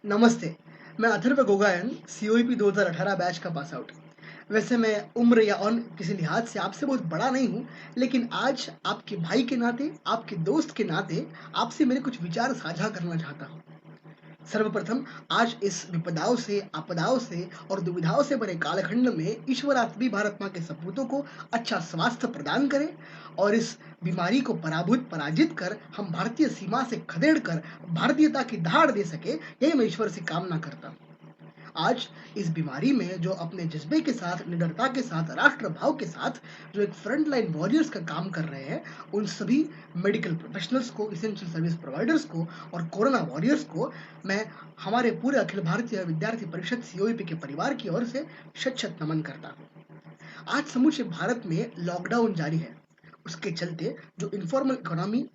नमस्ते, मैं Atharva गोगायन COEP 2018 batch का पास आउट। वैसे मैं उम्र या और किसी लिहाज से आपसे बहुत बड़ा नहीं हूँ, लेकिन आज आपके भाई के नाते, आपके दोस्त के नाते आपसे मेरे कुछ विचार साझा करना चाहता हूँ। सर्वप्रथम आज इस विपदाओं से, आपदाओं से और दुविधाओं से भरे कालखंड में ईश्वर आप सभी भारत माँ के सपूतों को अच्छा स्वास्थ्य प्रदान करे और इस बीमारी को पराजित कर हम भारतीय सीमा से खदेड़ कर भारतीयता की दहाड़ दे सके, यही मैं ईश्वर से कामना करता हूँ। आज इस बीमारी में जो अपने जज्बे के साथ, निडरता के साथ, राष्ट्र भाव के साथ जो एक फ्रंट लाइन वॉरियर्स का काम कर रहे हैं, उन सभी मेडिकल प्रोफेशनल्स को, इसेंशियल सर्विस प्रोवाइडर्स को और कोरोना वॉरियर्स को मैं हमारे पूरे अखिल भारतीय विद्यार्थी परिषद सीओईपी के परिवार की ओर से शत-शत नमन करता हूँ। आज समूचे भारत में लॉकडाउन जारी है। उसके चलते जो इन्फॉर्मल इकोनॉमी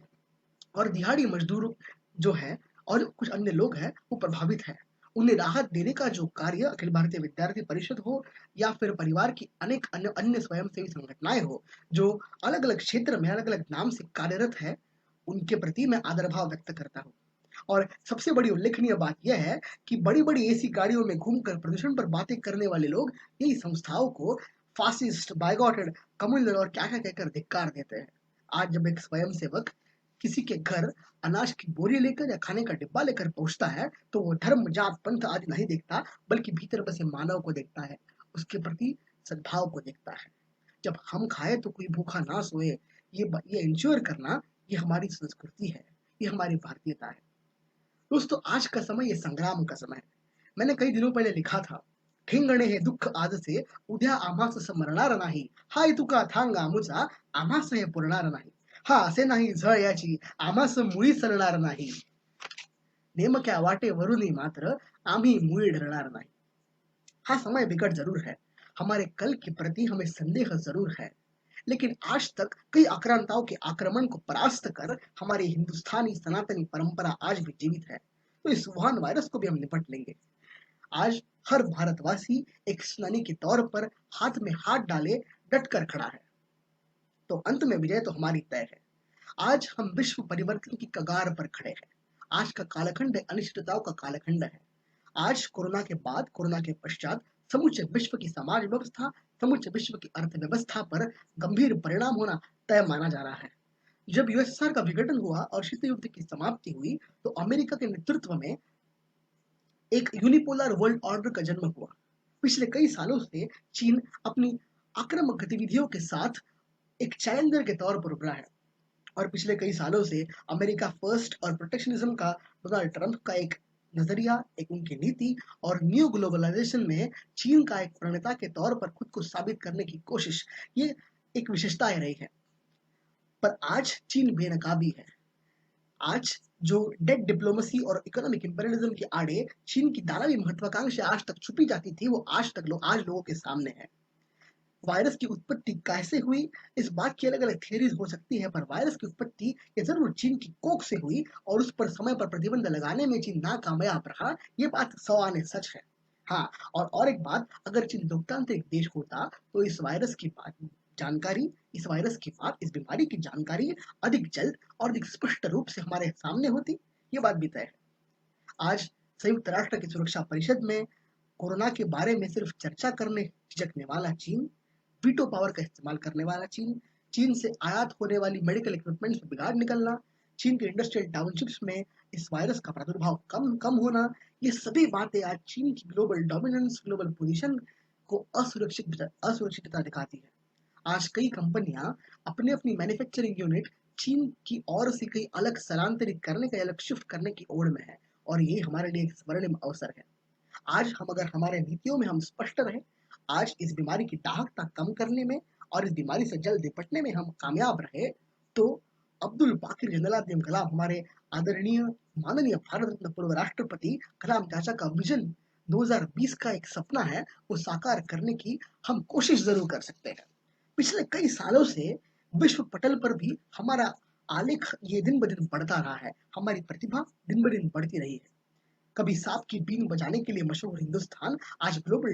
और दिहाड़ी मजदूर जो है और कुछ अन्य लोग हैं, वो प्रभावित हैं। उन्हें राहत देने का जो कार्य अखिल भारतीय विद्यार्थी परिषद हो या फिर परिवार की अनेक अन्य अन्य स्वयंसेवी संगठनाएं हो, जो अलग-अलग क्षेत्र में अलग-अलग नाम से कार्यरत है, उनके प्रति मैं आदर भाव व्यक्त करता हूँ। और सबसे बड़ी उल्लेखनीय बात यह है कि बड़ी-बड़ी एसी गाड़ियों में घूमकर प्रदूषण पर बातें करने वाले लोग यही संस्थाओं को फासिस्ट, बायगॉटेड, कम्युनल और क्या-क्या कहकर धिक्कार देते हैं। आज जब एक स्वयंसेवक किसी के घर अनाज की बोरी लेकर या खाने का डिब्बा लेकर पहुंचता है, तो वो धर्म, जात, पंथ आदि नहीं देखता, बल्कि भीतर बसे मानव को देखता है, उसके प्रति सद्भाव को देखता है। जब हम खाए तो कोई भूखा ना सोए, ये इंश्योर करना, ये हमारी संस्कृति है, ये हमारी भारतीयता है। दोस्तों, आज का समय ये संग्राम का समय है। मैंने कई दिनों पहले लिखा था, ठिंगणे हे दुःख आज से, उद्या आम्हास समरणार नाही, हाय तुका थांग आमुचा, आम्हास हे पुरणार नाही. हा असे नाही झळ याची, आम्हास मुळी सरणार नाही. नेमक्या वाटेवरुनी मात्र आम्ही मुळी ढळणार नाही. हाँ, समय विकट जरूर है, हमारे कल के प्रति हमें संदेह जरूर है, लेकिन आज तक कई आक्रांताओं के आक्रमण को परास्त कर हमारी हिंदुस्तानी सनातनी परंपरा आज भी जीवित है। तो इस वुहान वायरस को भी हम निपट लेंगे। आज हर भारतवासी एक सेनानी के तौर पर हाथ में हाथ डाले डट कर खड़ा है। तो अंत में विजय तो हमारी तय है। आज हम विश्व परिवर्तन की कगार पर खड़े हैं। आज का कालखंड अनिश्चितताओं का कालखंड है। आज कोरोना के बाद, कोरोना के पश्चात समूचे विश्व की समाज व्यवस्था, समूचे विश्व की अर्थव्यवस्था पर गंभीर परिणाम होना तय माना जा रहा है। जब यूएसएसआर का विघटन हुआ और शीत युद्ध की समाप्ति हुई, तो अमेरिका के नेतृत्व में एक यूनिपोलर वर्ल्ड ऑर्डर का जन्म हुआ। पिछले कई सालों से चीन अपनी आक्रामक गतिविधियों के साथ एक चैलेंजर के तौर पर उभरा है और पिछले कई सालों से अमेरिका फर्स्ट और प्रोटेक्शनिज्म का डोनाल्ड ट्रंप का एक नजरिया, एक उनकी नीति और न्यू ग्लोबलाइजेशन में चीन का एक प्रणेता के तौर पर खुद को साबित करने की कोशिश, ये एक विशेषता रही है। पर आज चीन बेनकाबी है। आज जो डेड डिप्लोमेसी और इकोनॉमिक इंपेरियलिज्म के आड़े चीन की दानवी महत्वाकांक्षा आज तक छुपी जाती थी, वो आज लोगों के सामने है। वायरस की उत्पत्ति कैसे हुई, इस बात की अलग अलग थियरीज हो सकती है, पर वायरस की उत्पत्ति ये जरूर चीन की कोख से हुई और उस पर समय पर प्रतिबंध लगाने में चीन नाकामयाब रहा, ये बात सौ आने सच है। हाँ, और एक बात, अगर चीन लोकतांत्रिक देश होता तो इस वायरस की बात, इस बीमारी की जानकारी अधिक जल्द और अधिक स्पष्ट रूप से हमारे सामने होती, ये बात भी तय है। आज संयुक्त राष्ट्र की सुरक्षा परिषद में कोरोना के बारे में सिर्फ चर्चा करने झिझकने वाला चीन, वीटो पावर का इस्तेमाल करने वाला चीन, चीन से आयात होने वाली मेडिकल इक्विपमेंट्स में बिगाड़ निकलना, चीन के इंडस्ट्रियल टाउनशिप्स में इस वायरस का प्रादुर्भाव कम कम होना, ये सभी बातें आज चीन की ग्लोबल डोमिनेंस, ग्लोबल पोजीशन को असुरक्षितता दिखाती है। आज कई कंपनियां अपने अपनी मैन्युफैक्चरिंग यूनिट चीन की ओर से कई अलग स्थलांतरित करने का, अलग शिफ्ट करने की ओर में है और ये हमारे लिए एक स्वर्णिम अवसर है। आज हम अगर हमारे नीतियों में हम स्पष्ट रहे, आज इस बीमारी की दाहकता कम करने में और इस बीमारी से जल्द निपटने में हम कामयाब रहे, तो अब्दुल बाकिर जंदलाल कलाम, हमारे आदरणीय माननीय भारत रत्न पूर्व राष्ट्रपति कलाम चाचा का विजन 2020 का एक सपना है, वो साकार करने की हम कोशिश जरूर कर सकते हैं। पिछले कई सालों से विश्व पटल पर भी हमारा आलेख ये दिन ब दिन बढ़ता रहा है, हमारी प्रतिभा दिन ब दिन बढ़ती रही है। कभी सांप की बीन बजाने के लिए मशहूर हिंदुस्तान आज ग्लोबल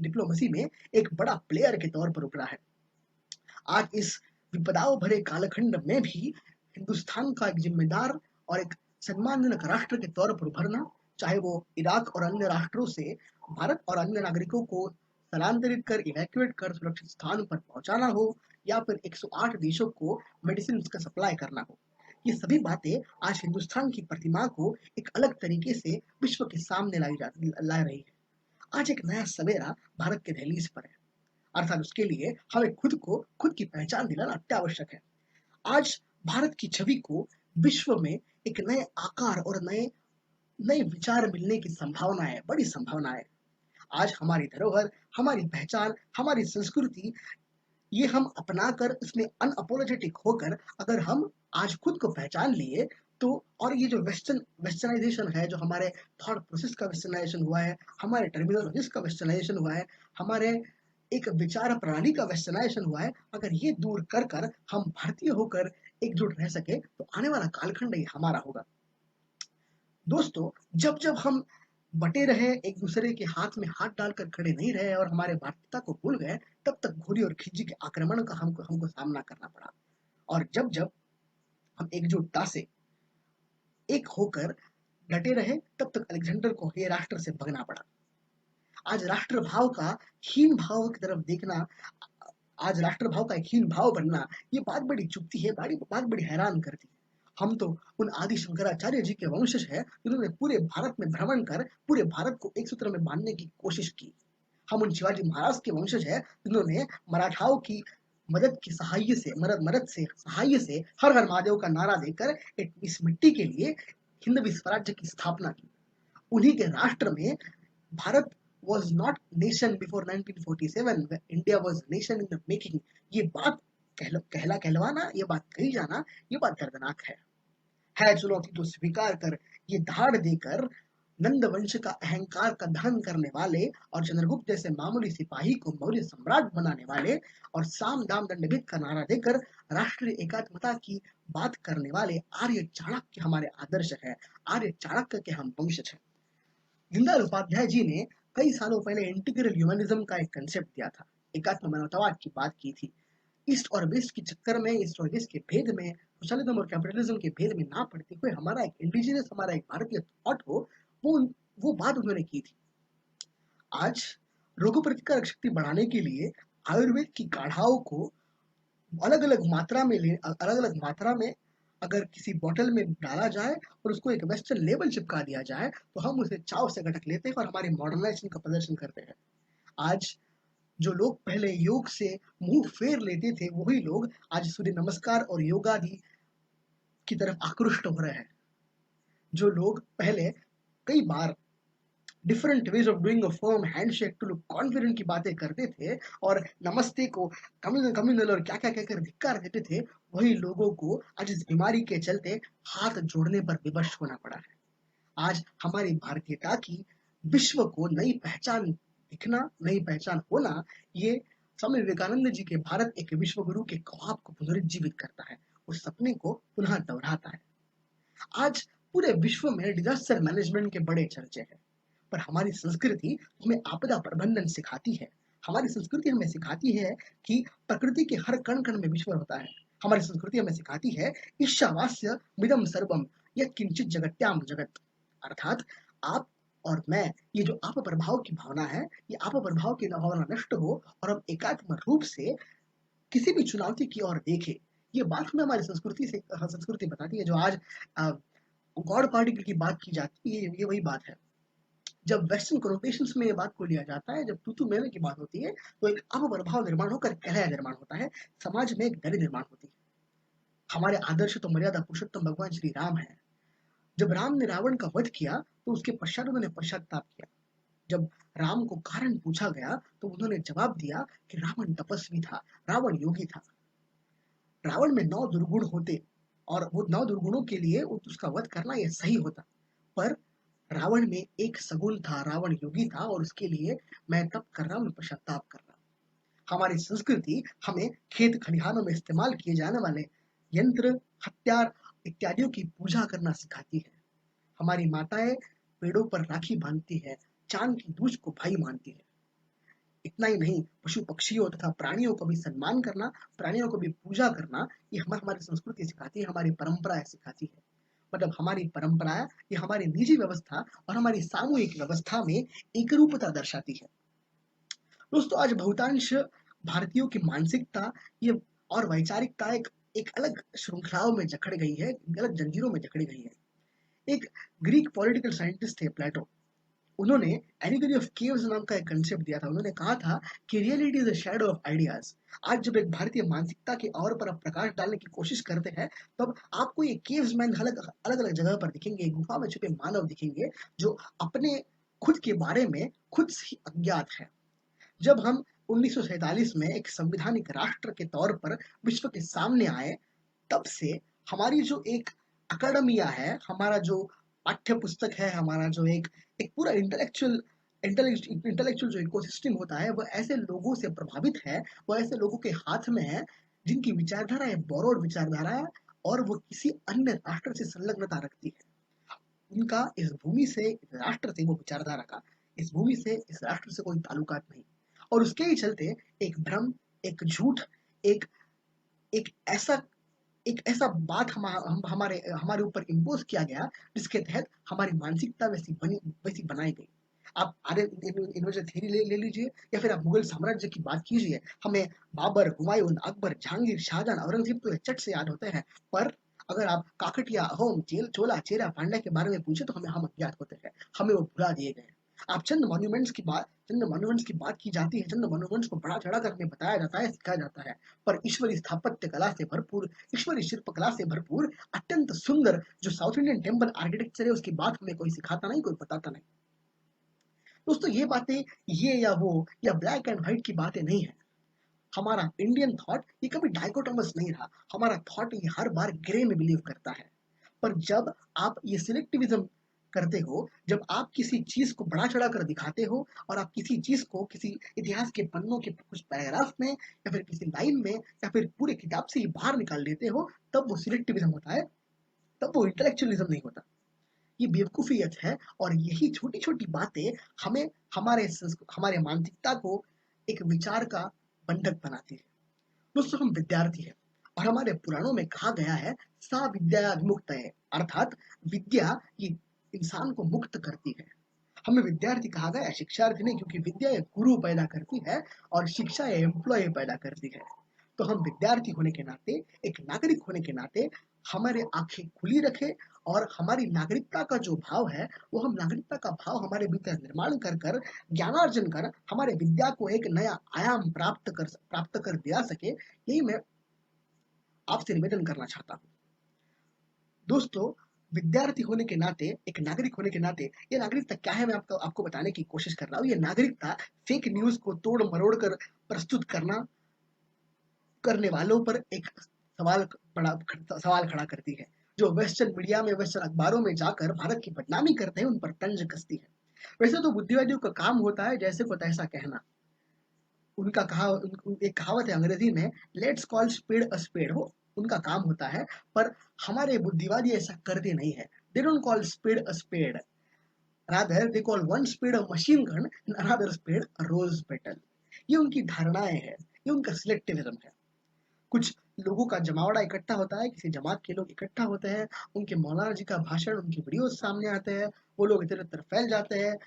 डिप्लोमेसी में एक बड़ा प्लेयर के तौर पर उभरा है। आज इस विपदाओं भरे कालखंड में भी हिंदुस्तान का एक जिम्मेदार और एक सम्मानजनक राष्ट्र के तौर पर उभरना चाहे वो इराक और अन्य राष्ट्रों से भारत और अन्य नागरिकों को स्थलांतरित कर इवैक्यूएट कर सुरक्षित स्थान पर पहुंचाना हो, या फिर 108 देशों को मेडिसिन का सप्लाई करना हो। ये सभी बातें आज हिंदुस्तान की प्रतिमा को एक अलग तरीके से विश्व के सामने ला रही है। आज एक नया सवेरा भारत के दहलीज पर है, अर्थात उसके लिए हमें खुद को खुद की पहचान दिलाना अत्यावश्यक है। आज भारत की छवि को विश्व में एक नए आकार और नए नए विचार मिलने की संभावना है, बड़ी संभावना है। आज हमारी धरोहर, हमारी पहचान, हमारी संस्कृति, ये हम अपनाकर इसमें अनअपोलोजेटिक होकर अगर हम आज खुद को पहचान लिए तो, और ये जो वेस्टर्नाइजेशन है, जो हमारे थॉट प्रोसेस का वेस्टर्नाइजेशन हुआ है, हमारे टर्मिनोलॉजीज का वेस्टर्नाइजेशन हुआ है, हमारे एक विचार प्रणाली का वेस्टर्नाइजेशन हुआ है, अगर ये दूर कर कर हम भारतीय होकर एकजुट रह सके तो आने वाला कालखंड ही हमारा होगा। दोस्तों, जब जब हम बटे रहे, एक दूसरे के हाथ में हाथ डालकर खड़े नहीं रहे और हमारे भारतीयता को भूल गए, तब तक घोरी और खिज्जी के आक्रमण का हमको हमको सामना करना पड़ा। और जब जब हम एकजुटता से एक होकर डटे रहे, तब तक अलेक्जेंडर को ये राष्ट्र से भगना पड़ा। आज राष्ट्र भाव का हीन भाव की तरफ देखना, आज राष्ट्र भाव का एक हीन भाव बनना, ये बात बड़ी चुभती है, बात बड़ी हैरान करती है। हम तो उन आदि शंकराचार्य जी के वंशज हैं, जिन्होंने पूरे भारत में भ्रमण कर पूरे भारत को एक सूत्र में बांधने की कोशिश की। हम उन शिवाजी महाराज के वंशज हैं, जिन्होंने मराठाओं की मदद की सहाय से मदद से सहाय से हर हर महादेव का नारा देकर इस मिट्टी के लिए हिंदवी स्वराज्य की स्थापना की। उन्हीं के राष्ट्र में Bharat was not nation before 1947 when India was nation in the making। ये बात कहलवाना, ये बात कही जाना, ये बात दर्दनाक है चुनौती तो स्वीकार कर। ये धाड़ देकर नंद वंश का अहंकार का दहन करने वाले और चंद्रगुप्त जैसे मामूली सिपाही को मौर्य सम्राट बनाने वाले और साम दाम दंड भेद का नारा देकर राष्ट्रीय एकात्मता की बात करने वाले आर्य चाणक्य हमारे आदर्श है। आर्य चाणक्य के हम वंशज हैं। दीनदयाल उपाध्याय जी ने कई सालों पहले इंटीग्रल ह्यूमनिज्म का एक कंसेप्ट दिया था, एकात्म मानवतावाद की बात की थी। ईस्ट और वेस्ट के चक्कर में, ईस्ट और वेस्ट के भेद में, सोशलिज्म और कैपिटलिज्म के भेद में ना पड़ते हुए हमारा एक इंडिजिनस, हमारा एक भारतीय थॉट हो, वो बात उन्होंने की थी। आज रोग प्रतिकारक शक्ति बढ़ाने के लिए आयुर्वेद की काढ़ाओं को अलग अलग मात्रा में अगर किसी बॉटल में डाला जाए और उसको एक वेस्टर्न लेबल चिपका दिया जाए, तो हम उसे चाव से गटक लेते हैं और हमारे मॉडर्नाइजेशन का प्रदर्शन करते हैं। आज जो लोग पहले योग से मुंह फेर लेते थे, वही लोग आज सूर्य नमस्कार और योगादि की तरफ आकृष्ट हो रहे हैं। जो लोग पहले कई बार different ways of doing a firm handshake to look confident की बातें करते थे और नमस्ते को कम्युनल और क्या क्या कहकर धिक्कार देते थे, वही लोगों को आज इस बीमारी के चलते हाथ जोड़ने पर विवश होना पड़ा है। आज हमारी भारतीयता की विश्व को नई पहचान दिखना, नई पहचान होना, ये स्वामी विवेकानंद जी के भारत एक विश्व गुरु के ख्वाब को पुनरुज्जीवित करता है, उस सपने को पुनः दोहराता है। आज पूरे विश्व में डिजास्टर मैनेजमेंट के बड़े चर्चे हैं, पर हमारी संस्कृति हमें आपदा प्रबंधन सिखाती है। हमारी संस्कृति हमें सिखाती है कि प्रकृति के हर कण कण में ईश्वर होता है। हमारी संस्कृति हमें सिखाती है ईशावास्य मिदम सर्वम यत् किंचित जगत्याम जगत, अर्थात आप और मैं, ये जो आप प्रभाव की भावना है, ये आप प्रभाव की भावना नष्ट हो और हम एकात्म रूप से किसी भी चुनौती की ओर देखें। ये बात हमें हमारी संस्कृति बताती है। जो आज गॉड पार्टिकल की बात की जाती है, ये वही बात है। जब वेस्टर्न कोनोटेशंस में ये बात को लिया जाता है, जब तू मैं की बात होती है, तो एक अपप्रभाव निर्माण होकर कलह निर्माण होता है, समाज में एक डर निर्माण होती है। हमारे आदर्श तो मर्यादा पुरुषोत्तम भगवान श्री राम है। जब राम ने रावण का वध किया, तो उसके पश्चात उन्होंने पश्चाताप किया। जब राम को कारण पूछा गया, तो उन्होंने जवाब दिया कि रावण तपस्वी था, रावण योगी था। रावण में 9 दुर्गुण होते और वो 9 दुर्गुणों के लिए उसका वध करना ये सही होता, पर रावण में एक सगुण था, रावण योगी था और उसके लिए मैं तप कर रहा हूं, मैं पश्चाताप कर रहा हूं। हमारी संस्कृति हमें खेत खलिहानों में इस्तेमाल किए जाने वाले यंत्र, हथियार इत्यादियों की पूजा करना सिखाती है। हमारी माताएं पेड़ों पर राखी बांधती है, चांद की दूज को भाई मानती है। इतना ही नहीं, पशु पक्षियों तथा प्राणियों को भी सम्मान करना, प्राणियों को भी पूजा करना, ये हमारी संस्कृति सिखाती है, हमारी परंपरा सिखाती है। मतलब हमारी परंपरा, ये हमारी निजी व्यवस्था और हमारी सामूहिक व्यवस्था में एकरूपता दर्शाती है। दोस्तों, आज बहुतांश भारतीयों की मानसिकता ये और वैचारिकता एक एक अलग श्रृंखलाओं में जकड़ गई है, अलग जंजीरों में जकड़ी गई है। एक ग्रीक पॉलिटिकल साइंटिस्ट थे प्लेटो। उन्होंने एलिगरी ऑफ केव्स नाम का एक कंसेप्ट दिया था। उन्होंने कहा था कि reality is a shadow of ideas. आज जब एक भारतीय मानसिकता के और पर आप प्रकाश डालने की कोशिश करते हैं, तब आपको ये केव्स मैन अलग अलग अलग जगह पर दिखेंगे, गुफा में छुपे मानव दिखेंगे जो अपने खुद के बारे में खुद से ही अज्ञात है। जब हम 1947 में एक संविधानिक राष्ट्र के तौर पर विश्व के सामने आए, तब से हमारी जो एक अकादमिया है, हमारा जो पाठ्य पुस्तक है, हमारा जो एक एक पूरा इंटेलेक्चुअल जो इकोसिस्टम होता है, वह ऐसे लोगों से प्रभावित है, वह ऐसे लोगों के हाथ में है जिनकी विचारधारा है बोरोड विचारधारा है, और वो किसी अन्य राष्ट्र से संलग्नता रखती है। उनका इस भूमि से, इस राष्ट्र से, वो विचारधारा का इस भूमि से, इस राष्ट्र से कोई ताल्लुकात नहीं। और उसके ही चलते एक भ्रम, एक झूठ, एक एक ऐसा एक ऐसा बात हमारे हमारे ऊपर इम्पोज किया गया, जिसके तहत हमारी मानसिकता वैसी बनाई गई। आप आर्य इन्वेजन थ्योरी ले लीजिए, या फिर आप मुगल साम्राज्य की बात कीजिए। हमें बाबर, हुमायूं, अकबर, जहांगीर, शाहजहां, औरंगजेब तो चट से याद होते हैं, पर अगर आप काकटिया, अहोम, चोला, चेरा, पांड्या के बारे में पूछे तो हम अज्ञात होते हैं, हमें वो भुला दिए गए। आप चंद मॉन्यूमेंट्स की बात की जाती है, चंद मॉन्यूमेंट्स को बड़ा चढ़ा कर हमें बताया जाता है, सिखाया जाता है, पर ईश्वरी स्थापत्य कला से भरपूर, ईश्वरी शिल्पकला से भरपूर, अत्यंत सुंदर जो साउथ इंडियन टेम्पल आर्किटेक्चर है, उसकी बात हमें कोई सिखाता नहीं, कोई बताता नहीं। दोस्तों, ये बातें, ये या वो या ब्लैक एंड व्हाइट की बातें नहीं है। हमारा इंडियन थॉट ये कभी डाइकोटोमस नहीं रहा। हमारा थॉट ये हर बार ग्रे में बिलीव करता है। पर जब आप ये सिलेक्टिविज्म करते हो, जब आप किसी चीज को बड़ा चढ़ा कर दिखाते हो, और आप किसी चीज को किसी इतिहास के पन्नों के कुछ पैराग्राफ में, या फिर किसी लाइन में, या फिर पूरे किताब से ही बाहर निकाल देते हो, तब वो सिलेक्टिविज्म होता है, तब वो इंटेलेक्चुअलिज्म नहीं होता। ये बेवकूफियत है, और यही छोटी छोटी बातें हमें हमारे मानसिकता को एक विचार का बंधक बनाती है। दोस्तों, हम विद्यार्थी हैं, और हमारे पुराणों में कहा गया है, सा विद्या विमुक्त है, अर्थात विद्या ये इंसान को मुक्त करती है। हमें विद्यार्थी कहा गया है, शिक्षार्थी नहीं, क्योंकि विद्या एक गुरु पैदा करती है और शिक्षा एक एम्प्लॉय पैदा करती है। तो हम विद्यार्थी होने के नाते, एक नागरिक होने के नाते, हमारे आंखें खुली रखे, और हमारी नागरिकता का जो भाव है, वो हम नागरिकता का भाव हमारे भीतर निर्माण कर कर, ज्ञानार्जन कर, हमारे विद्या को एक नया आयाम प्राप्त कर दिला सके, यही मैं आपसे निवेदन करना चाहता हूँ। दोस्तों, विद्यार्थी होने के नाते, एक नागरिक होने के नाते, ये नागरिकता क्या है, मैं आपको बताने की कोशिश कर रहा हूँ। ये नागरिकता फेक न्यूज को तोड़ मरोड़ कर प्रस्तुत करने वालों पर एक सवाल खड़ा करती है। जो वेस्टर्न मीडिया में, वेस्टर्न अखबारों में जाकर भारत की बदनामी करते हैं, उन पर तंज कसती है। वैसे तो बुद्धिवादियों का काम होता है जैसे को तैसा कहना। एक कहावत है अंग्रेजी में, let's call spade a spade, हो उनका काम होता है। पर हमारे बुद्धिवादी ऐसा करते नहीं है। They don't call spade a spade, rather they call one spade a machine gun and another spade a rose petal. ये उनकी धारणाएं हैं, ये उनका सिलेक्टिविज्म है। कुछ लोगों का जमावड़ा इकट्ठा होता है, किसी जमात के लोग इकट्ठा होते हैं, उनके मौलाना जी का भाषण, उनकी वीडियोस सामने आते हैं, वो लोग इधर उधर फैल जाते हैं,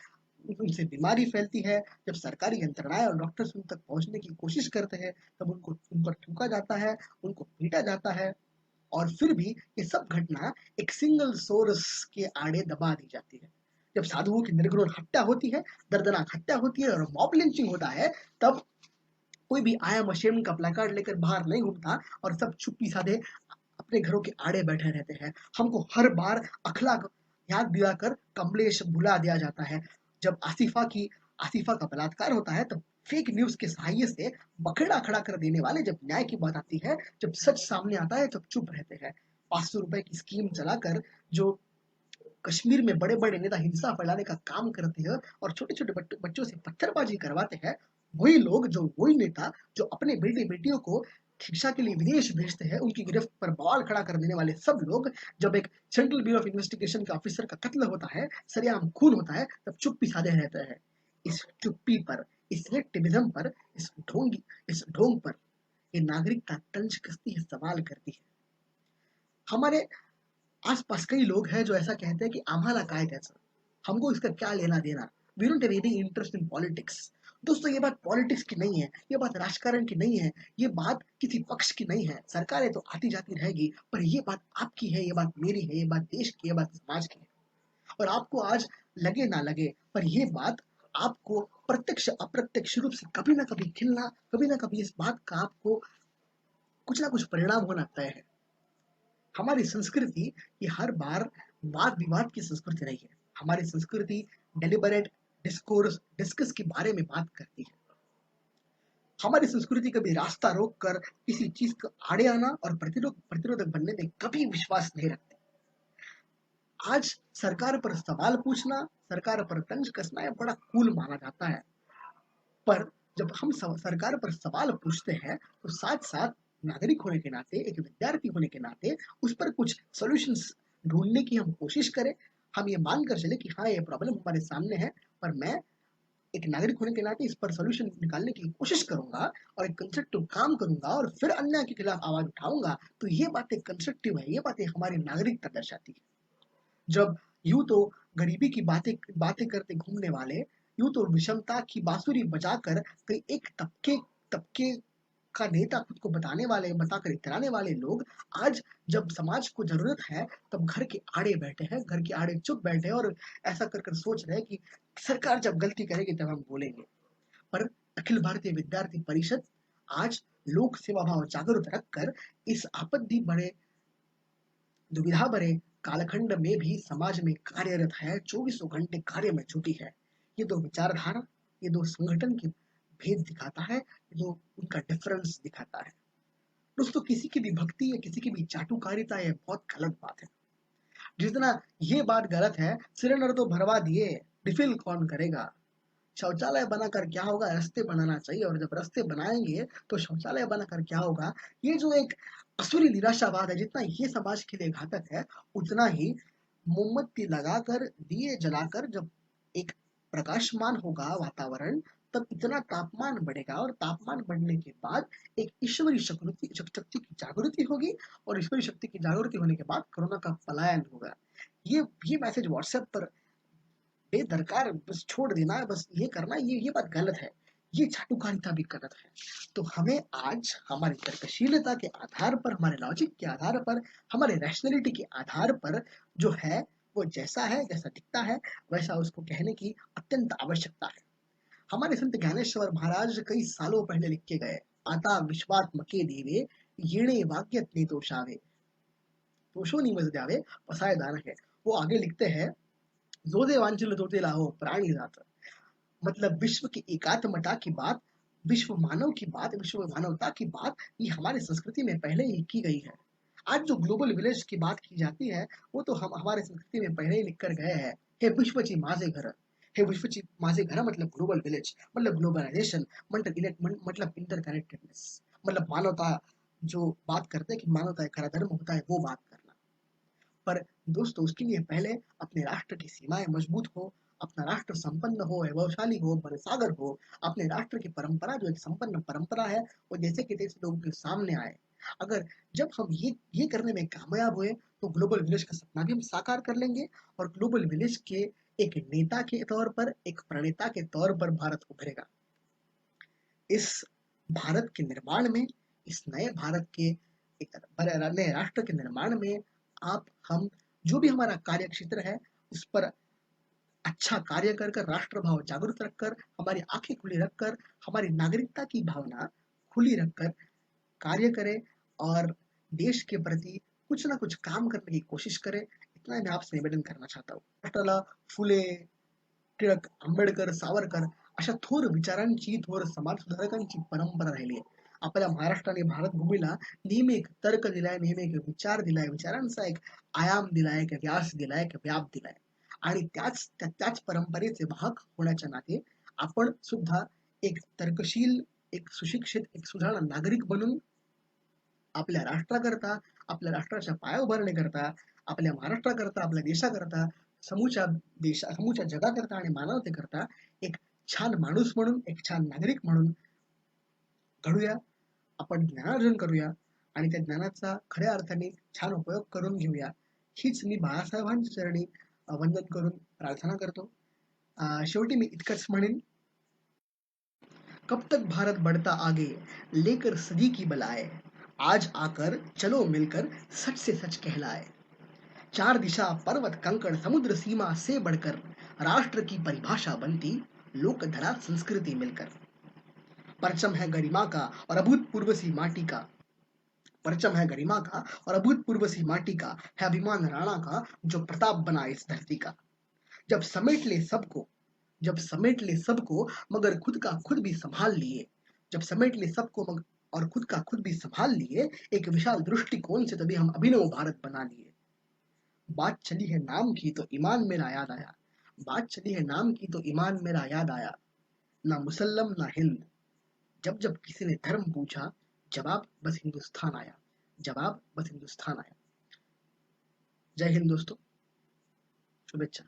उनसे बीमारी फैलती है। जब सरकारी यंत्रणाएं और डॉक्टर्स उन तक पहुंचने की कोशिश करते हैं, तब उन पर थूका जाता है, उनको पीटा जाता है, और फिर भी ये सब घटना एक सिंगल सोर्स के आड़े दबा दी जाती है। जब साधुओं की निर्घृण हत्या होती है, दर्दनाक हत्या होती है, और मॉब लिंचिंग होता है, तब कोई भी आई एम अशेम्ड का प्लेकार्ड लेकर बाहर नहीं घूमता, और सब चुप्पी साधे अपने घरों के आड़े बैठे रहते हैं। हमको हर बार अखलाक याद दिलाकर कमलेश भुला दिया जाता है। जब आसिफा का बलात्कार होता है, तब फेक न्यूज के सहारे से बखेड़ा खड़ा कर देने वाले, जब न्याय की बात आती है, जब सच सामने आता है, तब चुप रहते हैं। 500 रुपए की स्कीम चलाकर जो कश्मीर में बड़े बड़े नेता हिंसा फैलाने का काम करते हैं, और छोटे छोटे बच्चों से पत्थरबाजी करवाते हैं, वही नेता जो अपने बेटे बेटियों को शिक्षा के लिए विदेश भेजते हैं, उनकी गिरफ्त पर बवाल खड़ा कर देने वाले सब लोग, जब एक सेंट्रल ब्यूरो ऑफ इन्वेस्टिगेशन के ऑफिसर का कत्ल होता है, सरेआम खून होता है, तब चुप्पी साधे रहते हैं। इस चुप्पी पर, इस सिलेक्टिविज्म पर, इस ढोंग पर ये नागरिकता तंज कसती है, सवाल करती है। हमारे आसपास कई लोग हैं जो ऐसा कहते हैं कि आम्हाला काय त्याचं, हमको इसका क्या लेना देना, we don't have any interest in politics. दोस्तों ये बात पॉलिटिक्स की नहीं है, ये बात राजकारण की नहीं है, ये बात किसी पक्ष की नहीं है। सरकारें तो आती जाती रहेगी, पर ये बात आपकी है, ये बात मेरी है, ये बात देश की है, ये बात समाज की है। और आपको आज लगे ना लगे, पर ये बात आपको प्रत्यक्ष अप्रत्यक्ष रूप से कभी ना कभी खिलना, कभी ना कभी इस बात का आपको कुछ ना कुछ परिणाम होना तय है। हमारी संस्कृति ये हर बार वाद विवाद की संस्कृति नहीं है। हमारी संस्कृति डेलिबरेट डिस्कोर्स डिस्कस के बारे में बात करती है। हमारी संस्कृति कभी रास्ता रोक कर किसी चीज को आड़े आना और प्रतिरोधक बनने में कभी विश्वास नहीं रखती। आज सरकार पर सवाल पूछना, सरकार पर तंज कसना ये बड़ा कूल माना जाता है। पर जब हम सरकार पर सवाल पूछते हैं तो साथ साथ नागरिक होने के नाते, एक विद्यार्थी होने के नाते उस पर कुछ सॉल्यूशंस ढूंढने की हम कोशिश करें। हम ये मान कर चले कि हाँ ये प्रॉब्लम हमारे सामने है, पर मैं एक नागरिक होने के नाते इस पर सॉल्यूशन निकालने की कोशिश करूंगा और एक कंस्ट्रक्टिव काम करूंगा और फिर अन्याय के खिलाफ आवाज उठाऊंगा। तो ये बातें कंस्ट्रक्टिव है, ये बातें हमारी नागरिकता दर्शाती है। जब यूं तो गरीबी की बातें बातें करते घूमने वाले, यूं तो विषमता की बांसुरी बजाकर कई एक तबके तबके का नेता खुद को बताकर इतराने वाले लोग, आज जब समाज को जरूरत है तब घर के आड़े बैठे हैं, घर के आड़े चुप बैठे हैं और ऐसा कर कर सोच रहे हैं कि सरकार जब गलती करेगी तब हम बोलेंगे। पर अखिल भारतीय विद्यार्थी परिषद आज लोक सेवा भाव जागरूक रखकर इस आपत्ति बड़े दुविधा भरे कालखंड में भी समाज में कार्यरत है, चौबीसों घंटे कार्य में जुटी है। ये दो विचारधारा, ये दो संगठन की भेद दिखाता है, ये दो उनका डिफरेंस दिखाता है। दोस्तों किसी की भी भक्ति या किसी की भी चाटुकारिता ये बहुत गलत बात है। जितना ये बात गलत है, सिलेंडर तो भरवा दिए, रिफिल कौन करेगा। शौचालय बनाकर क्या होगा, रास्ते बनाना चाहिए, और जब रास्ते बनाएंगे तो शौचालय बनाकर क्या होगा। ये जो एक असुरी निराशावाद है, जितना ये समाज के लिए घातक है, उतना ही मोमबत्ती लगाकर दिए जलाकर जब एक प्रकाशमान होगा वातावरण, तब इतना तापमान बढ़ेगा और तापमान बढ़ने के बाद एक ईश्वरी शक्ति की जागृति होगी और ईश्वरी शक्ति की जागृति होने के बाद कोरोना का पलायन होगा। ये मैसेज व्हाट्सएप पर बेदरकार बस छोड़ देना है, बस ये करना, ये बात गलत है। ये चाटुकारिता भी गलत है। तो हमें आज हमारी तर्कशीलता के आधार पर, हमारे लॉजिक के आधार पर, हमारे रैशनैलिटी के आधार पर जो है वो जैसा है, जैसा दिखता है, वैसा उसको कहने की अत्यंत आवश्यकता है। हमारे संत ज्ञानेश्वर महाराज कई सालों पहले लिख के गए, आता विश्वात्मके देवे येणे वाक्यत ने दोषावे, दोषो निमज द्यावे पसाय दान है। वो आगे लिखते हैं, जो दे वांछिल तो ते लाहो प्राणी जात। मतलब विश्व की एकात्मता की बात, विश्व मानव की बात, विश्व मानवता की बात ये हमारी संस्कृति में पहले ही की गई है। आज जो ग्लोबल विलेज की बात की जाती है वो तो हम हमारे संस्कृति में पहले ही लिख कर गए हैं। हे विश्वची माझे घर, हे विश्वची माझे घर मतलब ग्लोबल विलेज, मतलब ग्लोबलाइजेशन, मतलब इंटरकनेक्टेडनेस, मतलब मानवता। जो बात करते हैं कि मानवता एक खरा धर्म होता है, वो बात करना। पर दोस्तों उसके लिए पहले अपने राष्ट्र की सीमाएं मजबूत हो, अपना राष्ट्र संपन्न हो, वैभवशाली हो, बड़सागर हो, अपने राष्ट्र की परंपरा जो एक संपन्न परंपरा है वो जैसे कि तैसे लोगों के सामने आए। अगर जब हम ये करने में कामयाब हुए तो ग्लोबल विलेज का सपना भी हम साकार कर लेंगे और ग्लोबल विलेज के एक नेता के तौर पर, एक प्रणेता के तौर पर भारत उभरेगा। इस भारत के निर्माण में, इस नए भारत के एक नए राष्ट्र के निर्माण में आप हम जो भी हमारा कार्य क्षेत्र है उस पर अच्छा कार्य कर कर, राष्ट्र भाव जागरूक रखकर, हमारी आंखें खुली रखकर, हमारी नागरिकता की भावना खुली रखकर कार्य करें और देश के प्रति कुछ ना कुछ काम करने की कोशिश करें। इतना मैं आपसे निवेदन करना चाहता हूँ। महाराष्ट्राला फुले, टिळक, आंबेडकर, सावरकर अशा थोर विचारांची, थोर समाज सुधारकांची परंपरा राहिली आहे। आपल्या महाराष्ट्राने भारतभूमीला नेहमी एक तर्क दिलाय, नेहमी एक विचार दिलाय, विचारांचा एक आयाम दिलाय, एक व्यास दिलाय, एक व्याप दिलाय आणि त्याच परंपरेचे वाहक होण्याच्या नाते आपण सुद्धा एक तर्कशील, एक सुशिक्षित, एक सुधारणा नागरिक बनून आपल्या राष्ट्राकरता, आपल्या राष्ट्राच्या पायाउभारणीकरता, आपल्या महाराष्ट्राकरता, आपल्या देशाकरता, समूच्या जगाकरता आणि मानवतेकरता एक छान माणूस म्हणून, एक छान नागरिक म्हणून घडूया, आपण ज्ञानार्जन करूया आणि त्या ज्ञानाचा खऱ्या अर्थाने छान उपयोग करून घेऊया, हीच मी बाळासाहेबांच्या चरणी वंदन करून प्रार्थना करतो. शेवटी मी इतकंच म्हणेन, कब तक भारत बढ़ता आगे लेकर सदी की बलाए, आज आकर चलो मिलकर सच से सच कहलाए. चार दिशा पर्वत कंकड़ समुद्र सीमा से बढ़कर राष्ट्र की परिभाषा बनती लोक धरा संस्कृति मिलकर. परचम है गरिमा का और अभूतपूर्व सी माटी का, परचम है गरिमा का और अभूतपूर्व सी माटी का, है अभिमान राणा का जो प्रताप बना इस धरती का. जब समेट ले सबको, जब समेट ले सबको मगर खुद का खुद भी संभाल लिए, जब समेट ले सबको और खुद का खुद भी संभाल लिए, एक विशाल दृष्टिकोण से तभी हम अभिनव भारत बना लिए. बात चली है नाम की तो ईमान मेरा याद आया, बात चली है नाम की तो ईमान मेरा याद आया. ना मुसल्लम ना हिंद, जब जब किसी ने धर्म पूछा, जवाब बस हिंदुस्तान आया, जवाब बस हिंदुस्तान आया. जय हिंद दोस्तों, शुभेच्छा.